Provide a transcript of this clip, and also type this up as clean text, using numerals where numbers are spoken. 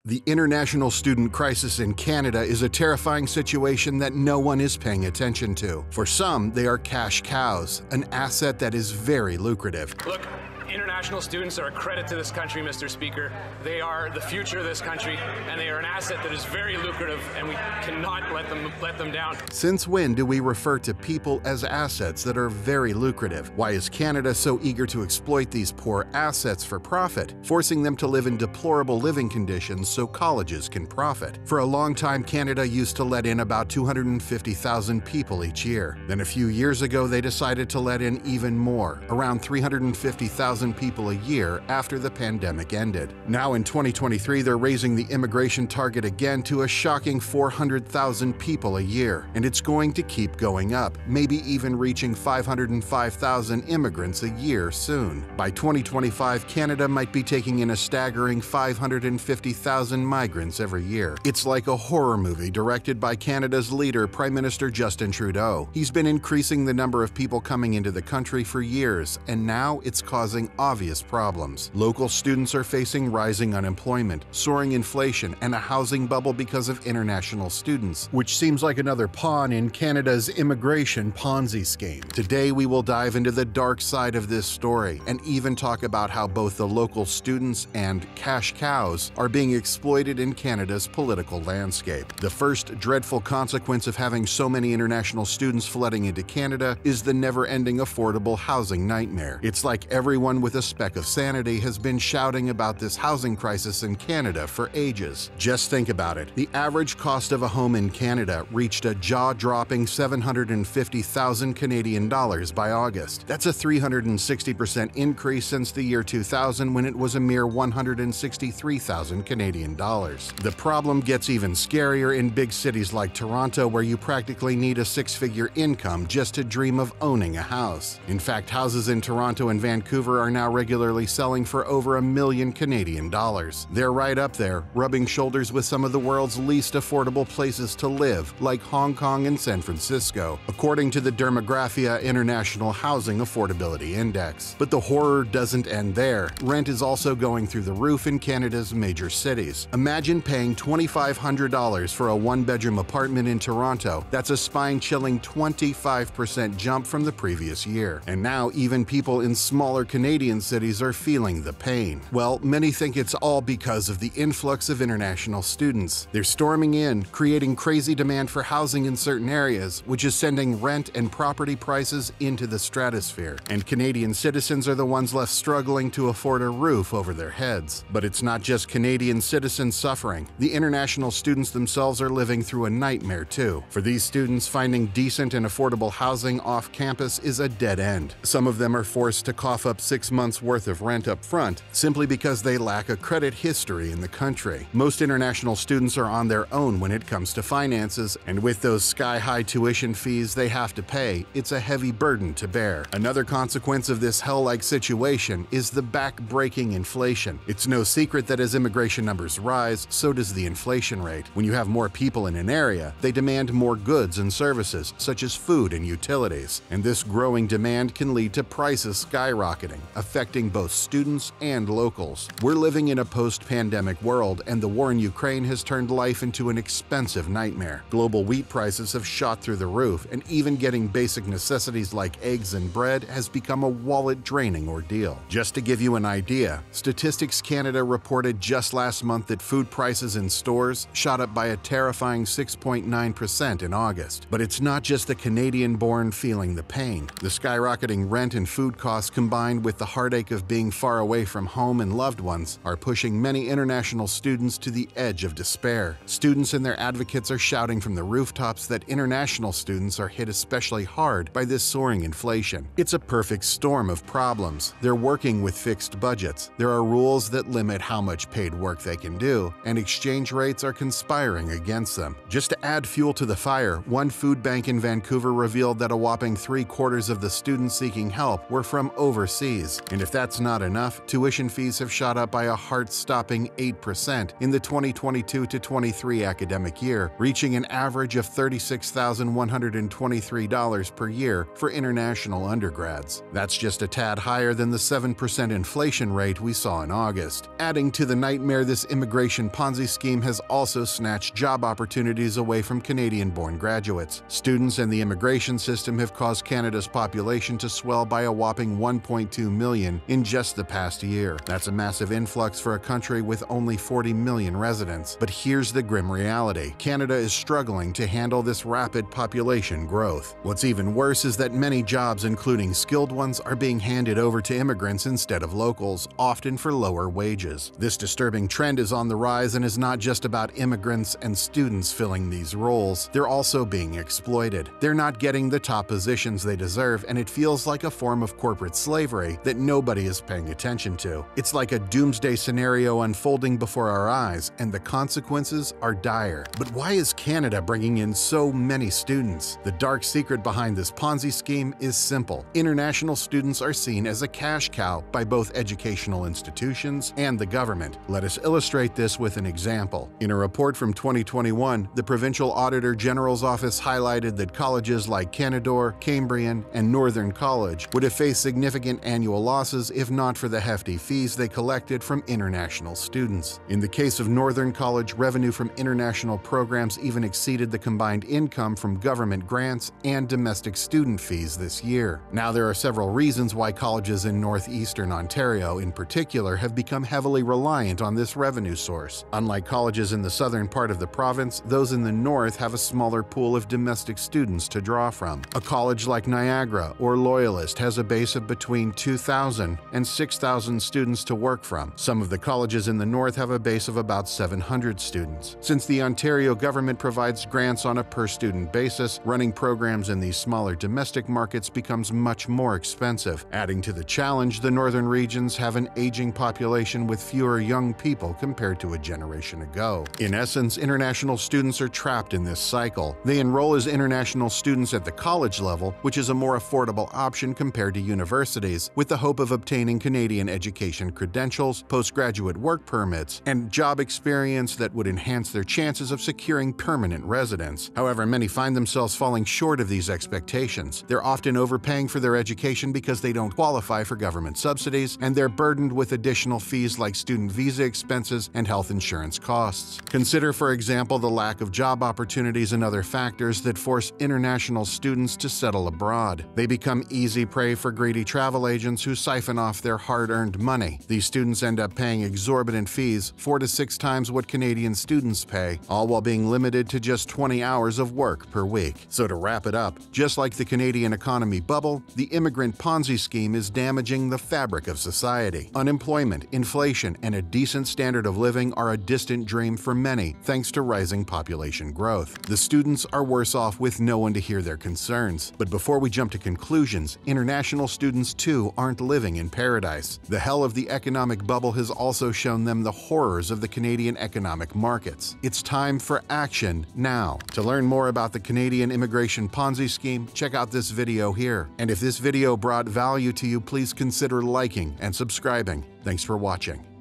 The international student crisis in Canada is a terrifying situation that no one is paying attention to. For some, they are cash cows, an asset that is very lucrative. Look, international students are a credit to this country, Mr. Speaker. They are the future of this country, and they are an asset that is very lucrative, and we cannot let them down. Since when do we refer to people as assets that are very lucrative? Why is Canada so eager to exploit these poor assets for profit, forcing them to live in deplorable living conditions so colleges can profit? For a long time, Canada used to let in about 250,000 people each year. Then a few years ago, they decided to let in even more, around 350,000 people a year after the pandemic ended. Now in 2023, they're raising the immigration target again to a shocking 400,000 people a year, and it's going to keep going up, maybe even reaching 505,000 immigrants a year soon. By 2025, Canada might be taking in a staggering 550,000 migrants every year. It's like a horror movie directed by Canada's leader, Prime Minister Justin Trudeau. He's been increasing the number of people coming into the country for years, and now it's causing obvious problems. Local students are facing rising unemployment, soaring inflation, and a housing bubble because of international students, which seems like another pawn in Canada's immigration Ponzi scheme. Today, we will dive into the dark side of this story and even talk about how both the local students and cash cows are being exploited in Canada's political landscape. The first dreadful consequence of having so many international students flooding into Canada is the never-ending affordable housing nightmare. It's like everyone with a speck of sanity has been shouting about this housing crisis in Canada for ages. Just think about it. The average cost of a home in Canada reached a jaw-dropping 750,000 Canadian dollars by August. That's a 360% increase since the year 2000, when it was a mere 163,000 Canadian dollars. The problem gets even scarier in big cities like Toronto, where you practically need a six-figure income just to dream of owning a house. In fact, houses in Toronto and Vancouver are now regularly selling for over $1 million Canadian dollars. They're right up there, rubbing shoulders with some of the world's least affordable places to live, like Hong Kong and San Francisco, according to the Demographia International Housing Affordability Index. But the horror doesn't end there. Rent is also going through the roof in Canada's major cities. Imagine paying $2,500 for a one-bedroom apartment in Toronto. That's a spine-chilling 25% jump from the previous year. And now even people in smaller Canadian cities are feeling the pain. Well, many think it's all because of the influx of international students. They're storming in, creating crazy demand for housing in certain areas, which is sending rent and property prices into the stratosphere. And Canadian citizens are the ones left struggling to afford a roof over their heads. But it's not just Canadian citizens suffering. The international students themselves are living through a nightmare too. For these students, finding decent and affordable housing off campus is a dead end. Some of them are forced to cough up 6 months' worth of rent up front simply because they lack a credit history in the country. Most international students are on their own when it comes to finances, and with those sky-high tuition fees they have to pay, it's a heavy burden to bear. Another consequence of this hell-like situation is the back-breaking inflation. It's no secret that as immigration numbers rise, so does the inflation rate. When you have more people in an area, they demand more goods and services, such as food and utilities. And this growing demand can lead to prices skyrocketing, affecting both students and locals. We're living in a post-pandemic world, and the war in Ukraine has turned life into an expensive nightmare. Global wheat prices have shot through the roof, and even getting basic necessities like eggs and bread has become a wallet-draining ordeal. Just to give you an idea, Statistics Canada reported just last month that food prices in stores shot up by a terrifying 6.9% in August. But it's not just the Canadian-born feeling the pain. The skyrocketing rent and food costs, combined with the heartache of being far away from home and loved ones, are pushing many international students to the edge of despair. Students and their advocates are shouting from the rooftops that international students are hit especially hard by this soaring inflation. It's a perfect storm of problems. They're working with fixed budgets. There are rules that limit how much paid work they can do, and exchange rates are conspiring against them. Just to add fuel to the fire, one food bank in Vancouver revealed that a whopping 3/4 of the students seeking help were from overseas. fees. And if that's not enough, tuition fees have shot up by a heart-stopping 8% in the 2022-23 academic year, reaching an average of $36,123 per year for international undergrads. That's just a tad higher than the 7% inflation rate we saw in August. Adding to the nightmare, this immigration Ponzi scheme has also snatched job opportunities away from Canadian-born graduates. Students and the immigration system have caused Canada's population to swell by a whopping 1.2 million in just the past year. That's a massive influx for a country with only 40 million residents. But here's the grim reality. Canada is struggling to handle this rapid population growth. What's even worse is that many jobs, including skilled ones, are being handed over to immigrants instead of locals, often for lower wages. This disturbing trend is on the rise and is not just about immigrants and students filling these roles. They're also being exploited. They're not getting the top positions they deserve, and it feels like a form of corporate slavery that nobody is paying attention to. It's like a doomsday scenario unfolding before our eyes, and the consequences are dire. But why is Canada bringing in so many students? The dark secret behind this Ponzi scheme is simple. International students are seen as a cash cow by both educational institutions and the government. Let us illustrate this with an example. In a report from 2021, the Provincial Auditor General's Office highlighted that colleges like Canadore, Cambrian, and Northern College would have faced significant annual losses if not for the hefty fees they collected from international students. In the case of Northern College, revenue from international programs even exceeded the combined income from government grants and domestic student fees this year. Now, there are several reasons why colleges in northeastern Ontario in particular have become heavily reliant on this revenue source. Unlike colleges in the southern part of the province, those in the north have a smaller pool of domestic students to draw from. A college like Niagara or Loyalist has a base of between 2,000 and 6,000 students to work from. Some of the colleges in the north have a base of about 700 students. Since the Ontario government provides grants on a per-student basis, running programs in these smaller domestic markets becomes much more expensive. Adding to the challenge, the northern regions have an aging population with fewer young people compared to a generation ago. In essence, international students are trapped in this cycle. They enroll as international students at the college level, which is a more affordable option compared to universities, with the hope of obtaining Canadian education credentials, postgraduate work permits, and job experience that would enhance their chances of securing permanent residence. However, many find themselves falling short of these expectations. They're often overpaying for their education because they don't qualify for government subsidies, and they're burdened with additional fees like student visa expenses and health insurance costs. Consider, for example, the lack of job opportunities and other factors that force international students to settle abroad. They become easy prey for greedy travel agents who siphon off their hard-earned money. These students end up paying exorbitant fees, 4 to 6 times what Canadian students pay, all while being limited to just 20 hours of work per week. So to wrap it up, just like the Canadian economy bubble, the immigrant Ponzi scheme is damaging the fabric of society. Unemployment, inflation, and a decent standard of living are a distant dream for many, thanks to rising population growth. The students are worse off with no one to hear their concerns. But before we jump to conclusions, international students too aren't living in paradise. The hell of the economic bubble has also shown them the horrors of the Canadian economic markets. It's time for action now. To learn more about the Canadian immigration Ponzi scheme, check out this video here. And if this video brought value to you, please consider liking and subscribing. Thanks for watching.